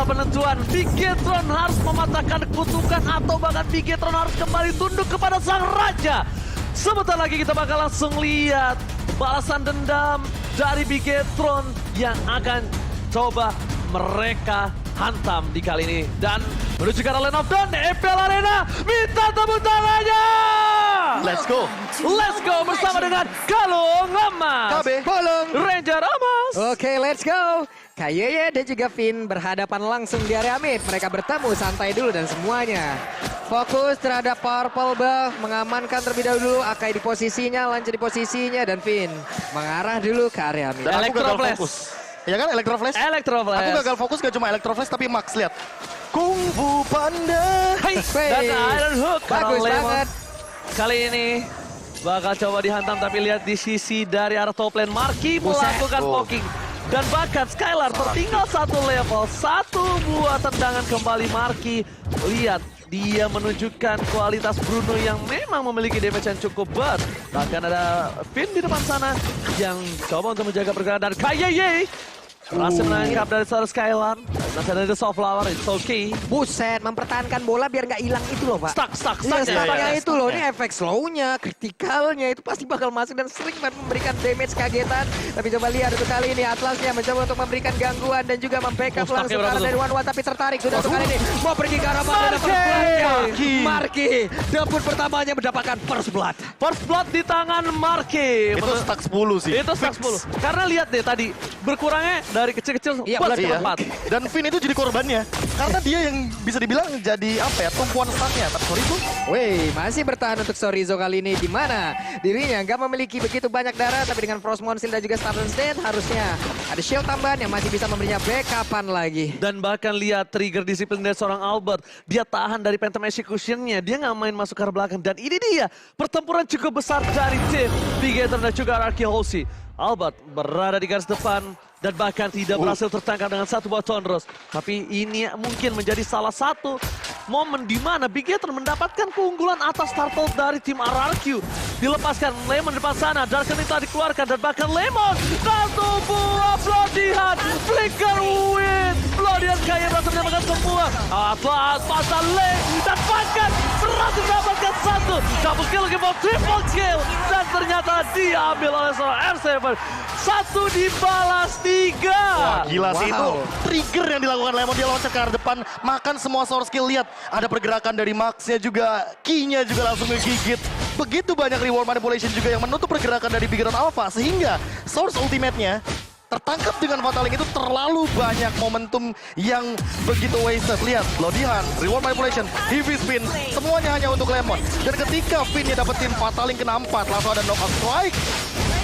adalah penentuan. Bigetron harus mematahkan kutukan atau bahkan Bigetron harus kembali tunduk kepada sang raja. Sebentar lagi kita bakal langsung lihat balasan dendam dari Bigetron yang akan coba mereka hantam di kali ini. Dan menuju ke arah lane of dawn, EPL Arena minta tepuk tangannya! Let's go. Let's go bersama dengan Kalung Emas, KB. Bolong. Ranger Emas. Oke, let's go. Kayeye dan juga Finn berhadapan langsung di area mid. Mereka bertemu, santai dulu dan semuanya. Fokus terhadap Purple Buff, mengamankan terlebih dahulu. Akai di posisinya, Lancer di posisinya, dan Finn mengarah dulu ke area mid. Dan aku gagal Electroflash. fokus. Ya kan, Electroflash? Electroflash. Aku gagal fokus gak cuma Electroflash tapi Max, lihat. Kung Fu Panda. Hai, dan Iron Hook. Bagus Karena Lemon banget. kali ini bakal coba dihantam, tapi lihat di sisi dari arah top lane. Marky melakukan Oh. poking. Dan bahkan Skylar tertinggal satu level. Satu buah tendangan kembali Marky. Lihat, dia menunjukkan kualitas Bruno yang memang memiliki damage yang cukup besar. Bahkan ada Finn di depan sana yang coba untuk menjaga pergerakan. Dan Kayeye berhasil menangkap dari seorang Skylar. Masih ada The Soft Flower, it's okay. Buset, mempertahankan bola biar nggak hilang itu loh, Pak. Stuck. Iya, ya. stucknya itu loh. stucknya. Ini efek slownya, kritikalnya itu pasti bakal masuk dan sering banget memberikan damage kagetan. Tapi coba lihat untuk kali ini Atlasnya mencoba untuk memberikan gangguan dan juga membackup Oh, langsung stucknya ke arah berapa dari tuh? One tapi tertarik sudah untuk kali ini. Mau pergi ke arah mana? Marky! Marky, debut pertamanya mendapatkan first blood. First blood di tangan Marky. Itu stuck 10 sih. Itu stack 10. Karena lihat deh tadi, berkurangnya dari kecil-kecil Iya, buat benar, cepat. Dan Finn itu jadi korbannya. Karena dia yang bisa dibilang jadi apa ya, tumpuan stucknya. Tapi sorry tuh. Wih, masih bertahan untuk Sorizo kali ini di mana dirinya nggak memiliki begitu banyak darah, tapi dengan Frostmourne Shield dan juga Stubborn Stand harusnya ada shield tambahan yang masih bisa memberinya backupan lagi. Dan bahkan lihat trigger disiplin dari seorang Albert. Dia tahan dari Phantom Execution-nya. Dia nggak main masuk ke arah belakang. Dan ini dia pertempuran cukup besar dari tim Bigetron dan juga Araki Hoshi. Albert berada di garis depan dan bahkan tidak berhasil tertangkap dengan satu buah Tondros. Tapi ini mungkin menjadi salah satu momen di mana Bigetron mendapatkan keunggulan atas turtle dari tim RRQ. Dilepaskan Lemon di depan sana, Darken telah dikeluarkan dan bahkan Lemon satu buah Bloody Hand, Flicker Win. Bloody Hand kayak berhasil mendapatkan semua. Atlas pasal lane dan bahkan berhasil mendapatkan satu. Double kill, triple kill. Dan ternyata diambil oleh seorang R7. Satu dibalas 3. Wah, gila sih itu Wow. trigger yang dilakukan Lemon. Dia loncat ke arah depan, makan semua source skill. Lihat, ada pergerakan dari Max-nya juga, Key-nya juga langsung ngegigit. Begitu banyak reward manipulation juga yang menutup pergerakan dari Bigetron Alpha. Sehingga source ultimate-nya tertangkap dengan Fataling itu terlalu banyak momentum yang begitu wasted. Lihat, Bloody Hand, reward manipulation, heavy spin, semuanya hanya untuk Lemon. Dan ketika Finn-nya dapetin Fataling kena 4, langsung ada knockout strike.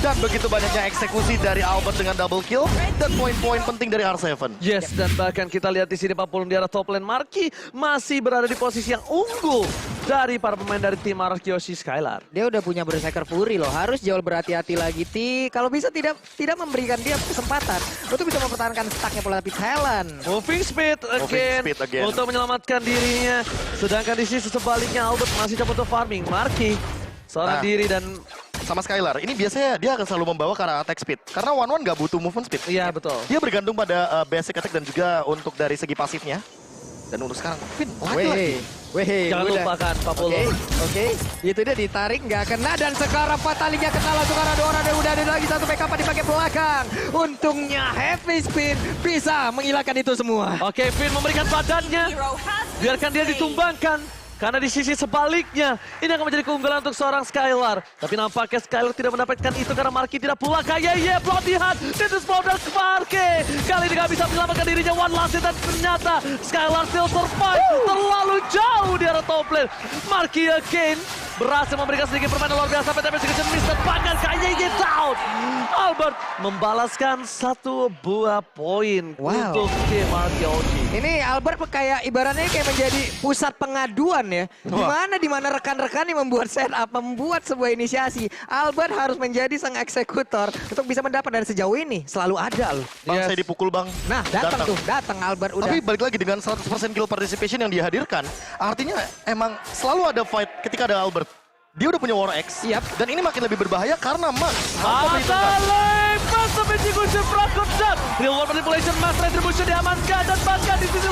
Dan begitu banyaknya eksekusi dari Albert dengan double kill dan poin-poin penting dari R7. Yes, dan bahkan kita lihat di sini Pak Pulung di arah top lane. Marky masih berada di posisi yang unggul dari para pemain dari tim RRQ Hoshi Skylar. Dia udah punya Berserker Fury loh, harus jauh berhati-hati lagi. Kalau bisa tidak memberikan dia kesempatan untuk bisa mempertahankan stacknya pola tapi talent. Moving speed again, speed again. untuk menyelamatkan dirinya. Sedangkan di sisi sebaliknya Albert masih coba untuk farming. Marky seorang Nah. diri dan Sama Skylar, ini biasanya dia akan selalu membawa ke arah attack speed. Karena One nggak butuh movement speed. iya betul. Dia bergantung pada basic attack dan juga untuk dari segi pasifnya. Dan untuk sekarang, Finn lagi-lagi. Jangan lupakan Pak Pulung. Oke, itu dia ditarik nggak kena dan sekarang Fatalingnya kena langsung karena ada orang dan udah ada lagi satu backup di bagian belakang. Untungnya Heavy Spin bisa menghilangkan itu semua. Oke, Finn memberikan badannya. Biarkan dia ditumbangkan. Karena di sisi sebaliknya, ini akan menjadi keunggulan untuk seorang Skylar. Tapi nampaknya Skylar tidak mendapatkan itu karena Marky tidak pula. Kayeye, Bloody Hand, Titus Powder ke Marky. Kali ini gak bisa menyelamatkan dirinya, one last hit, dan ternyata Skylar still survive. Terlalu jauh di arah top lane. Marky again berhasil memberikan sedikit permainan luar biasa. PTP sedikit miss dan bahkan Kayeye down. Albert membalaskan satu buah poin Wow. untuk tim RRQ Hoshi. Ini Albert kayak ibaratnya kayak menjadi pusat pengaduan ya. Di mana rekan-rekan yang membuat setup, membuat sebuah inisiasi. Albert harus menjadi sang eksekutor untuk bisa mendapat dan sejauh ini selalu ada loh. Bang, Yes. saya dipukul bang. Nah, datang Albert udah. Tapi balik lagi dengan 100% kill participation yang dihadirkan. Artinya emang selalu ada fight ketika ada Albert. Dia udah punya War X. Siap. Dan ini makin lebih berbahaya karena Max. Atalay, Phantom Execution Prakot dan Reward Manipulation Mass Retribution diamankan dan bahkan di sisi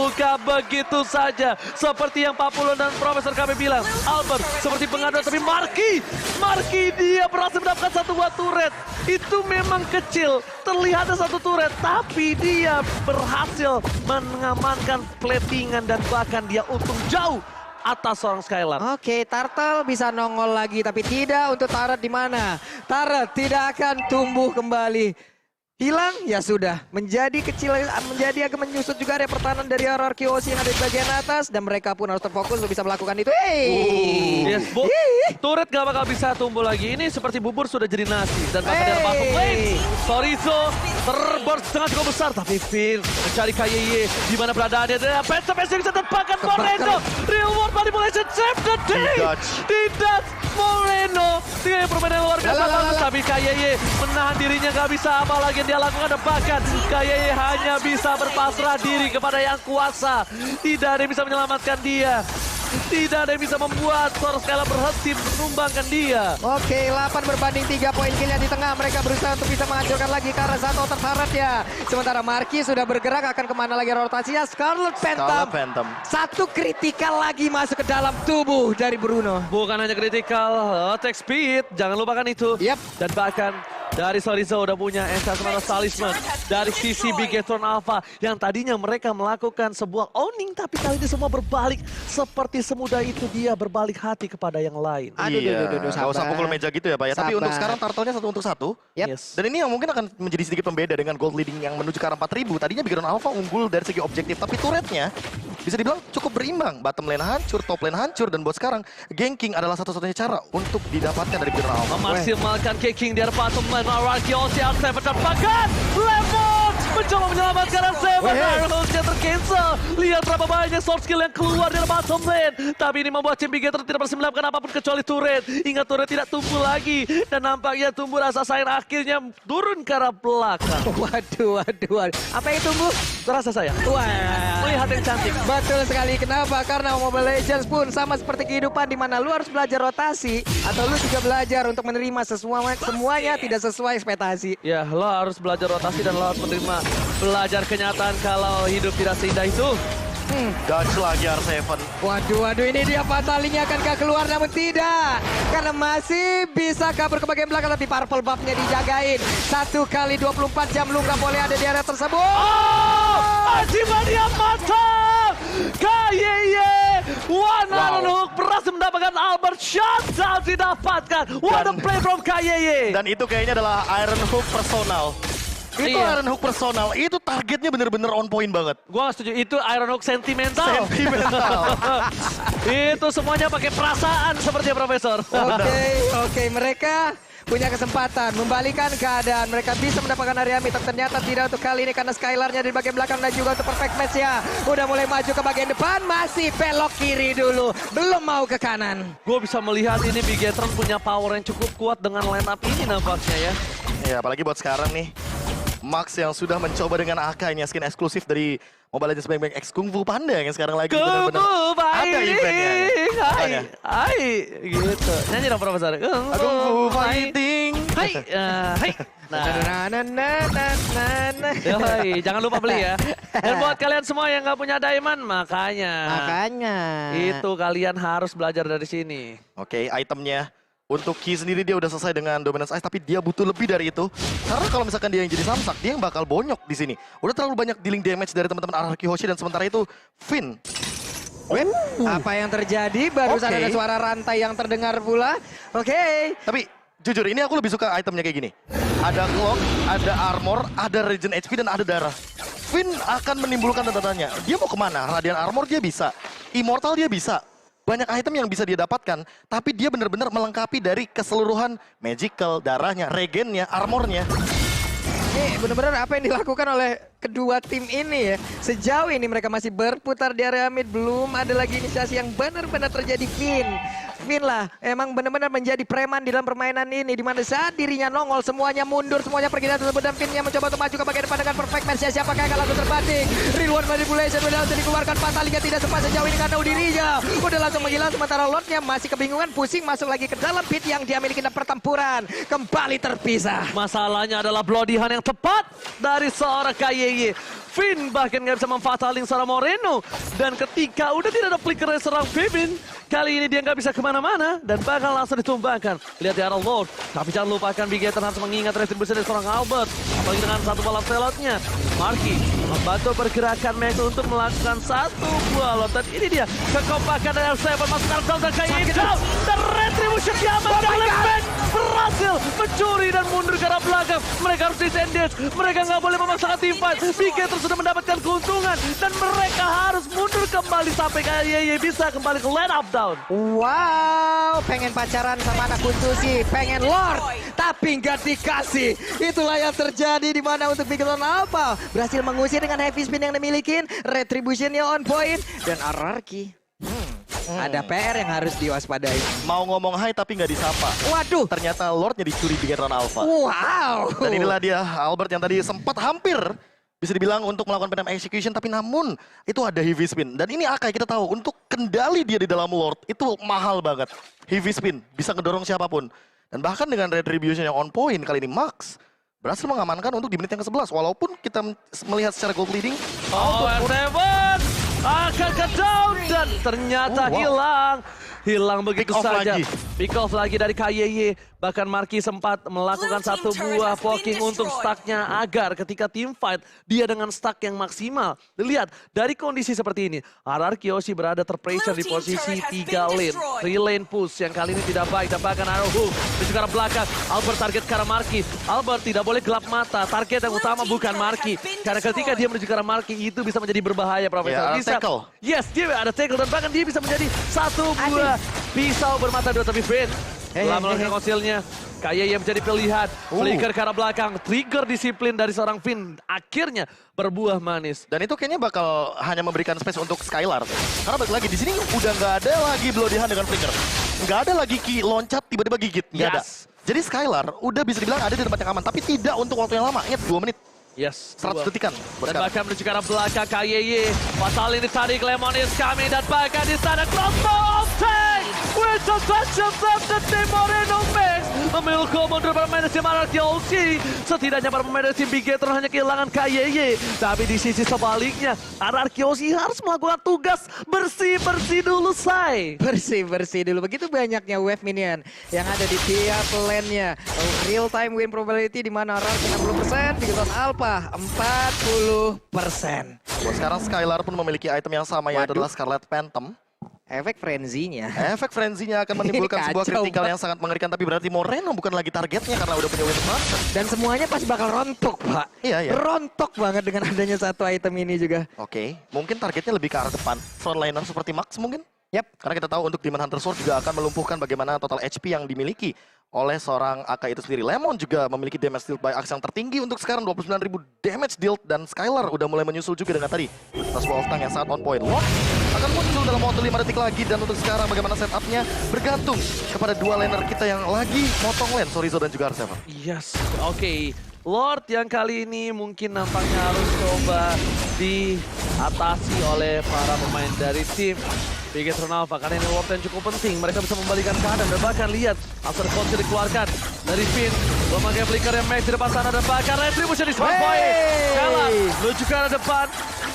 terbuka begitu saja. Seperti yang Pak Pulon dan Profesor kami bilang. Albert seperti pengaduan, tapi Marky dia berhasil mendapatkan satu buah turret. Itu memang kecil, terlihatnya satu turret, tapi dia berhasil mengamankan platingan dan bahkan dia untung jauh atas seorang Skylar. Oke, Turtle bisa nongol lagi, tapi tidak untuk Turret di mana. Turret tidak akan tumbuh kembali. Hilang, ya sudah. Menjadi kecil, menjadi agak menyusut juga area pertahanan dari RRQ Aussie yang ada di bagian atas. Dan mereka pun harus terfokus untuk bisa melakukan itu. Yes, turret gak bakal bisa tumbuh lagi. Ini seperti bubur sudah jadi nasi. Dan bahkan dari masuk lane. Sorizo terburst dengan cukup besar. Tapi Finn mencari KYY. Di mana beradaannya. Dan Penta Messi bisa terbakar Moreno. Real World Manipulation save the day. Tidak. Moreno. Dengan permainan luar biasa bagus. Tapi KYY menahan dirinya gak bisa apa lagi dia lakukan. Bahkan KYY hanya bisa berpasrah diri kepada yang kuasa. Tidak ada yang bisa menyelamatkan dia. Tidak ada yang bisa membuat Source Skylar berhenti menumbangkan dia. Oke, 8 berbanding 3 poin killnya di tengah. Mereka berusaha untuk bisa menghancurkan lagi karena satu tersarat ya. Sementara Marky sudah bergerak akan kemana lagi rotasinya. Scarlet Phantom. Satu kritikal lagi masuk ke dalam tubuh dari Bruno. Bukan hanya kritikal, attack speed. Jangan lupakan itu. Yap. Dan bahkan dari Sorizo udah punya Enchantment Talisman dari sisi Bigetron Alpha yang tadinya mereka melakukan sebuah owning, tapi kali ini semua berbalik. Seperti semudah itu dia berbalik hati kepada yang lain. Aduh, Gak usah pukul meja gitu ya Pak ya. Tapi untuk sekarang turtle-nya 1 untuk 1. Yep. Yes. Dan ini yang mungkin akan menjadi sedikit pembeda dengan gold leading yang menuju ke arah 4.000. Tadinya Bigetron Alpha unggul dari segi objektif, tapi turretnya bisa dibilang cukup berimbang. Bottom lane hancur, top lane hancur, dan buat sekarang ganking adalah satu-satunya cara untuk didapatkan dari Bigetron Alpha. Memaksimalkan kicking di bottom lane. RRQ Aussie Arseven terdapatkan. Lemon mencoba menyelamatkan Arseven. Ironhook-nya tercancel. Lihat berapa banyak source skill yang keluar dari bottom lane. Tapi ini membuat Team Bigetron tidak berhasil melakukan apapun kecuali turret. Ingat turret tidak tumbuh lagi. Dan nampaknya tumbuh rasa sayang akhirnya turun ke arah belakang. Waduh. Apa yang tumbuh? Rasa sayang. Wah. Melihat yang cantik. Betul sekali. Kenapa? Karena Mobile Legends pun sama seperti kehidupan di mana lu harus belajar rotasi atau lu juga belajar untuk menerima semuanya tidak sesuai ekspektasi. Ya, lo harus belajar rotasi dan lo harus menerima belajar kenyataan kalau hidup tidak seindah itu. Dodge lagi R7. Waduh, ini dia fatalinya akankah keluar namun tidak. Karena masih bisa kabur ke bagian belakang tapi purple buff-nya dijagain. 1 kali 24 jam lu nggak boleh ada di area tersebut. Ajimania mantap! KYY! One Ironhook berhasil mendapatkan Albert shutdown didapatkan. What a play from KYY! Dan itu kayaknya adalah Ironhook personal. Itu Iya. Ironhook personal, itu targetnya bener-bener on point banget. Gua gak setuju, itu Ironhook sentimental. Sentimental. Itu semuanya pakai perasaan seperti Profesor. Oke, mereka punya kesempatan membalikan keadaan. Mereka bisa mendapatkan area mid, tapi ternyata tidak untuk kali ini karena Skylar-nya di bagian belakang dan juga untuk perfect match ya. Udah mulai maju ke bagian depan, masih belok kiri dulu, belum mau ke kanan. Gue bisa melihat ini Bigetron punya power yang cukup kuat dengan line up ini nampaknya ya. Ya, apalagi buat sekarang nih. Max yang sudah mencoba dengan AK-nya, skin eksklusif dari Mobile Legends Bang Bang X Kung Fu Panda yang sekarang lagi benar-benar ada eventnya. Hai, gitu. Nyanyi dong Profesor. Kung Fu Fighting. Hai, hai. Nah. Yoi, jangan lupa beli ya. Dan buat kalian semua yang nggak punya diamond, makanya itu kalian harus belajar dari sini. Oke, itemnya. Untuk Ki sendiri dia udah selesai dengan Dominance Ice, tapi dia butuh lebih dari itu. Karena kalau misalkan dia yang jadi Samsak, dia yang bakal bonyok di sini. Udah terlalu banyak dealing damage dari teman-teman RRQ Hoshi dan sementara itu Finn. Apa yang terjadi? Barusan ada suara rantai yang terdengar pula. Oke. Tapi jujur ini aku lebih suka itemnya kayak gini. Ada clock, ada armor, ada regen HP dan ada darah. Finn akan menimbulkan tanda-tanya. Dia mau kemana? Radiant armor dia bisa. Immortal dia bisa. Banyak item yang bisa dia dapatkan, tapi dia benar-benar melengkapi dari keseluruhan magical, darahnya, regennya, armornya. Ini benar-benar apa yang dilakukan oleh kedua tim ini ya. Sejauh ini mereka masih berputar di area mid, belum ada lagi inisiasi yang benar-benar terjadi. Finn lah, emang benar-benar menjadi preman di dalam permainan ini. Di mana saat dirinya nongol, semuanya mundur, semuanya pergi dari tersebut. Dan Finn yang mencoba untuk maju ke bagian depan dengan perfect match. Siapakah yang akan langsung terbanting? Real World Manipulation udah langsung dikeluarkan. Fatalinya tidak sempat sejauh ini karena dirinya udah langsung menghilang. Sementara Lordnya masih kebingungan, pusing masuk lagi ke dalam pit yang dia miliki dan pertempuran kembali terpisah. Masalahnya adalah bloody hand yang tepat dari seorang KYY. Finn bahkan nggak bisa memfatalin seorang Moreno. Dan ketika udah tidak ada flicker dari seorang Vivin, kali ini dia nggak bisa kemana-mana dan bakal langsung ditumbangkan. Lihat di arah Lord, tapi jangan lupakan Big Ethan harus mengingat retribusi dari seorang Albert. Apalagi dengan satu bola pelotnya. Marky membantu pergerakan Max untuk melakukan satu buah lot. Dan ini dia kekompakan dari R7 masuk arah down dan kayak down. Dan retribusi diamankan oleh Max. Berhasil mencuri dan mundur ke arah belakang. Mereka harus disengage. Mereka nggak boleh memaksakan team fight. Big Ethan sudah mendapatkan keuntungan. Dan mereka harus mundur kembali sampai KYY bisa kembali ke line up down. Wow, pengen pacaran sama anak kuntusi, pengen Lord, tapi nggak dikasih. Itulah yang terjadi di mana untuk Bigetron Alpha berhasil mengusir dengan heavy spin yang dimiliki, retributionnya on point, dan Ararki. Ada PR yang harus diwaspadai. Mau ngomong hai tapi nggak disapa. Waduh, Ternyata Lordnya dicuri Bigetron Alpha. wow. Dan inilah dia Albert yang tadi sempat hampir bisa dibilang untuk melakukan Phantom Execution, tapi namun itu ada heavy spin. Dan ini Akai kita tahu untuk kendali dia di dalam Lord itu mahal banget. Heavy spin bisa ngedorong siapapun. Dan bahkan dengan retribution yang on point kali ini Max berhasil mengamankan untuk di menit yang ke-11. Walaupun kita melihat secara gold leading. Oh, R7 akan ke down dan ternyata hilang begitu Pick off saja. lagi. Pick off lagi dari KYY. Bahkan Marky sempat melakukan satu buah poking untuk stacknya agar ketika team fight dia dengan stack yang maksimal. Lihat dari kondisi seperti ini, RRQ Yoshi berada terpressure di posisi 3 lane. 3 lane push yang kali ini tidak baik dan bahkan arrow hook di sekarang belakang. Albert target ke arah Marky. Albert tidak boleh gelap mata. Target yang utama bukan Marky. Karena ketika dia menuju ke arah Marky itu bisa menjadi berbahaya, Profesor. Ya, Bisa, tackle. yes, dia ada tackle dan bahkan dia bisa menjadi satu buah pisau bermata dua, tapi Finn setelah melakukan konsilnya, KYY yang menjadi pilihan. Flicker ke arah belakang, trigger disiplin dari seorang Finn akhirnya berbuah manis. Dan itu kayaknya bakal hanya memberikan space untuk Skylar. Karena balik lagi di sini udah nggak ada lagi Bloodihan dengan Flicker. Nggak ada lagi Ki loncat tiba-tiba gigit, nggak ada. Yes. Jadi Skylar udah bisa dibilang ada di tempat yang aman, tapi tidak untuk waktu yang lama. Ingat 2 menit. Yes, 100 detikan. dan bahkan menuju ke arah belakang KYY. Pasal ini tadi Clemon is coming dan bahkan di sana crossbow tank with the touch of the team Moreno Max. Memilih mundur bermain tim RRQ. Setidaknya para pemain dari tim Bigetron hanya kehilangan KYY. Tapi di sisi sebaliknya RRQ harus melakukan tugas bersih-bersih dulu, Say. Bersih-bersih dulu. Begitu banyaknya wave minion yang ada di tiap lane-nya. Real time win probability di mana Ararki 60%, Bigetron Alpha 40%. Buat sekarang Skylar pun memiliki item yang sama, yaitu adalah Scarlet Phantom. Efek frenzy-nya. Efek frenzy-nya akan menimbulkan sebuah Kacau, kritikal Pak. yang sangat mengerikan, tapi berarti Moreno bukan lagi targetnya karena udah punya Wind Master. Dan semuanya pasti bakal rontok, Pak. Iya. Rontok banget dengan adanya satu item ini juga. Oke, mungkin targetnya lebih ke arah depan. Frontliner seperti Max mungkin? Yap. Karena kita tahu untuk Demon Hunter Sword juga akan melumpuhkan bagaimana total HP yang dimiliki oleh seorang Akai itu sendiri. Lemon juga memiliki damage dealt by Axe yang tertinggi untuk sekarang 29.000 damage dealt, dan Skylar udah mulai menyusul juga dengan tadi atas wall tank yang sangat on point. Lord akan muncul dalam waktu 5 detik lagi, dan untuk sekarang bagaimana setupnya bergantung kepada dua laner kita yang lagi motong lane, Sorizo dan juga R7. Yes, oke. Lord yang kali ini mungkin nampaknya harus coba diatasi oleh para pemain dari tim Bigetron Alpha, karena ini Lord yang cukup penting. Mereka bisa membalikan keadaan dan bahkan lihat After Coach dikeluarkan dari Finn. Memakai flicker yang Max di depan sana dan bahkan retribution di spot point. Kalah menuju ke arah depan.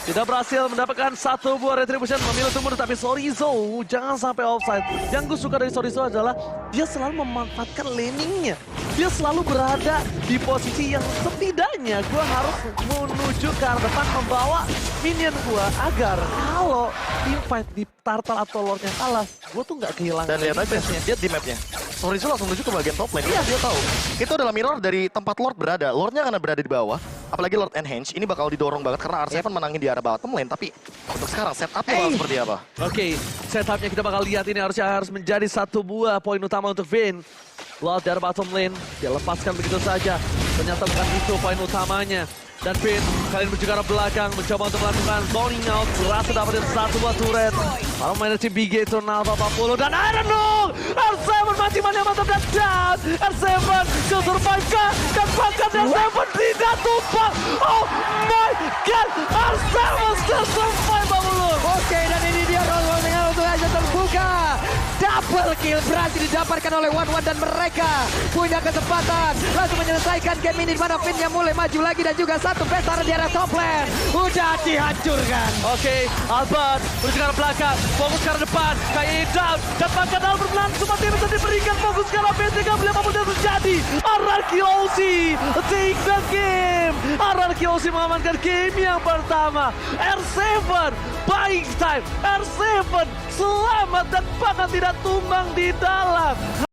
Tidak berhasil mendapatkan satu buah retribution, memilih untuk mundur, tapi Sorizo jangan sampai offside. Yang gue suka dari Sorizo adalah dia selalu memanfaatkan laningnya. Dia selalu berada di posisi yang setidaknya gue harus menuju ke arah depan membawa minion gue agar kalau team fight di Turtle atau Lordnya kalah, gue tuh nggak kehilangan. Dan lihat aja, lihat di mapnya. Sorizo langsung menuju ke bagian top lane. Iya, dia tahu. Itu adalah mirror dari tempat Lord berada. Lordnya akan berada di bawah. Apalagi Lord Enhance, ini bakal didorong banget karena R7 menangin di arah bottom lane. Tapi untuk sekarang setupnya bakal seperti apa? Oke, setupnya kita bakal lihat ini harus menjadi satu buah poin utama untuk Vin. Lord dari bottom lane, dia lepaskan begitu saja. Ternyata bukan itu poin utamanya. Dan Vin kali ini menuju ke arah belakang, mencoba untuk melakukan zoning out. Berhasil dapetin satu buah turret. Para pemain tim Bigetron Alpha 40 dan I don't know! R7 masih mantap dan down! R7 ke survive kah? Dan bahkan R7 tidak tumpah! Oh my god! R7 still survive, Bang Ulur! Oke, dan ini dia roll-rollnya untuk aja terbuka. Dapat Double kill berhasil didapatkan oleh One dan mereka punya kesempatan langsung menyelesaikan game ini, di mana Finn-nya mulai maju lagi dan juga satu besar di area top lane. Udah dihancurkan. Oke, Albert menuju ke arah belakang, fokus ke arah depan, kayak down, dan bahkan Albert langsung masih bisa diberikan fokus ke arah base, nggak boleh apapun yang terjadi. RRQ OC take the game. RRQ OC mengamankan game yang pertama. R7 buying time, R7 selamat dan bahkan tidak tumbang di dalam.